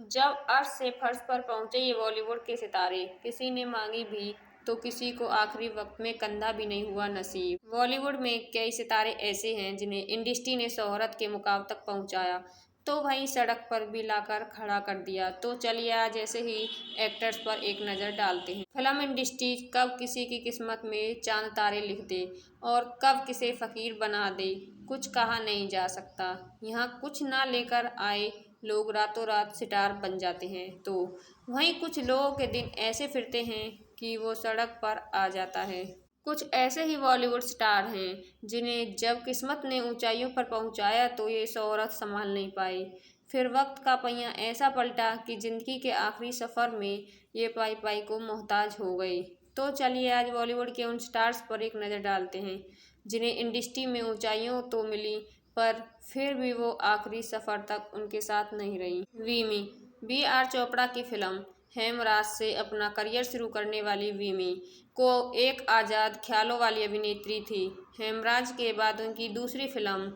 जब अर्श से फर्श पर पहुंचे ये बॉलीवुड के सितारे, किसी ने मांगी भी तो किसी को आखिरी वक्त में कंधा भी नहीं हुआ नसीब। बॉलीवुड में कई सितारे ऐसे हैं जिन्हें इंडस्ट्री ने शोहरत के मुकाम तक पहुंचाया तो वहीं सड़क पर भी लाकर खड़ा कर दिया। तो चलिए आज ऐसे ही एक्टर्स पर एक नज़र डालते हैं। फिल्म इंडस्ट्री कब किसी की किस्मत में चांद तारे लिख दे और कब किसे फकीर बना दे, कुछ कहा नहीं जा सकता। यहाँ कुछ ना लेकर आए लोग रातों रात सितार बन जाते हैं, तो वहीं कुछ लोगों के दिन ऐसे फिरते हैं कि वो सड़क पर आ जाता है। कुछ ऐसे ही बॉलीवुड स्टार हैं जिन्हें जब किस्मत ने ऊंचाइयों पर पहुंचाया तो ये शोहरत संभाल नहीं पाई। फिर वक्त का पहिया ऐसा पलटा कि जिंदगी के आखिरी सफर में ये पाई पाई को मोहताज हो गए। तो चलिए आज बॉलीवुड के उन स्टार्स पर एक नज़र डालते हैं जिन्हें इंडस्ट्री में ऊंचाइयों तो मिली पर फिर भी वो आखिरी सफर तक उनके साथ नहीं रही। वीमी बी.आर. चोपड़ा की फिल्म हेमराज से अपना करियर शुरू करने वाली वीमी को एक आज़ाद ख्यालों वाली अभिनेत्री थी। हेमराज के बाद उनकी दूसरी फिल्म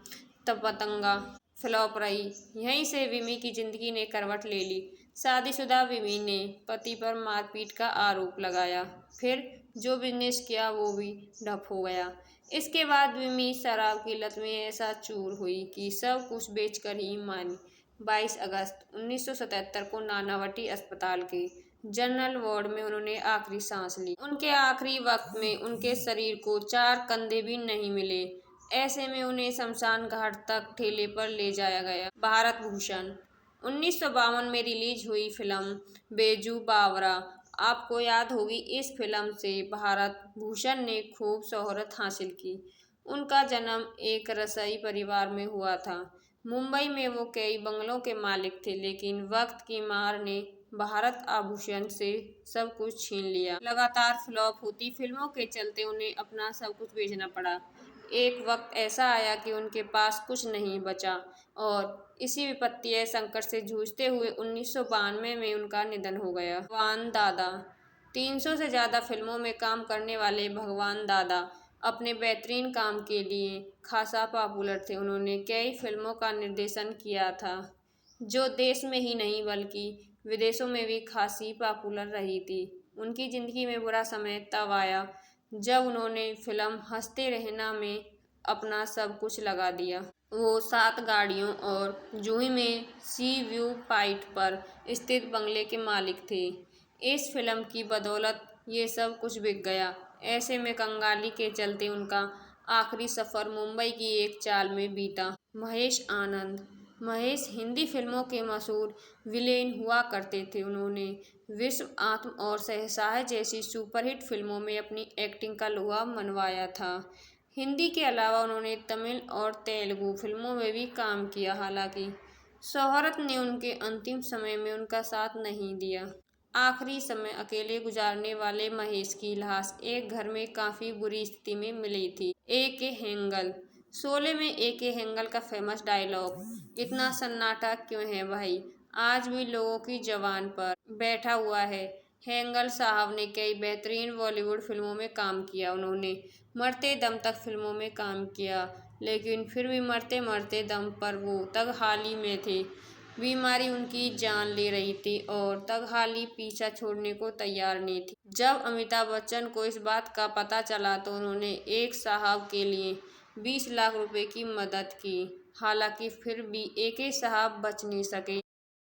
तपतंगा फ्लॉप रही। यहीं से वीमी की जिंदगी ने करवट ले ली। शादीशुदा वीमी ने पति पर मारपीट का आरोप लगाया, फिर जो बिजनेस किया वो भी ठप हो गया। इसके बाद वीमी शराब की लत में ऐसा चूर हुई कि सब कुछ बेचकर ही मानी। 22 अगस्त 1977 को नानावटी अस्पताल के जनरल वार्ड में उन्होंने आखिरी सांस ली। उनके आखिरी वक्त में उनके शरीर को 4 कंधे भी नहीं मिले। ऐसे में उन्हें शमशान घाट तक ठेले पर ले जाया गया। भारत भूषण 1952 में रिलीज हुई फिल्म बैजू बावरा, आपको याद होगी। इस फिल्म से भारत भूषण ने खूब शोहरत हासिल की। उनका जन्म एक रसोई परिवार में हुआ था। मुंबई में वो कई बंगलों के मालिक थे, लेकिन वक्त की मार ने भारत आभूषण से सब कुछ छीन लिया। लगातार फ्लॉप होती फिल्मों के चलते उन्हें अपना सब कुछ बेचना पड़ा। एक वक्त ऐसा आया कि उनके पास कुछ नहीं बचा और इसी विपत्तीय संकट से जूझते हुए 1992 में उनका निधन हो गया। भगवान दादा 300 से ज़्यादा फिल्मों में काम करने वाले भगवान दादा अपने बेहतरीन काम के लिए खासा पॉपुलर थे। उन्होंने कई फिल्मों का निर्देशन किया था जो देश में ही नहीं बल्कि विदेशों में भी खासी पॉपुलर रही थी। उनकी ज़िंदगी में बुरा समय तब आया जब उन्होंने फिल्म हंसते रहना में अपना सब कुछ लगा दिया। वो 7 गाड़ियों और जूही में सी व्यू पॉइंट पर स्थित बंगले के मालिक थे। इस फिल्म की बदौलत ये सब कुछ बिक गया। ऐसे में कंगाली के चलते उनका आखिरी सफ़र मुंबई की एक चाल में बीता। महेश आनंद महेश हिंदी फिल्मों के मशहूर विलेन हुआ करते थे। उन्होंने विश्व, आत्म और शहंशाह जैसी सुपरहिट फिल्मों में अपनी एक्टिंग का लोहा मनवाया था। हिंदी के अलावा उन्होंने तमिल और तेलुगु फिल्मों में भी काम किया। हालांकि शोहरत ने उनके अंतिम समय में उनका साथ नहीं दिया। आखिरी समय अकेले गुजारने वाले महेश की लाश एक घर में काफ़ी बुरी स्थिति में मिली थी। ए.के. हेगल शोले में ए.के. हेगल का फेमस डायलॉग, इतना सन्नाटा क्यों है भाई, आज भी लोगों की ज़बान पर बैठा हुआ है। हेगल साहब ने कई बेहतरीन बॉलीवुड फिल्मों में काम किया। उन्होंने मरते दम तक फिल्मों में काम किया, लेकिन फिर भी मरते मरते दम पर वो तगहाली में थे। बीमारी उनकी जान ले रही थी और तगहाली पीछा छोड़ने को तैयार नहीं थी। जब अमिताभ बच्चन को इस बात का पता चला तो उन्होंने एक साहब के लिए 20 लाख रुपए की मदद की। हालांकि फिर भी ए.के. साहब बच नहीं सके।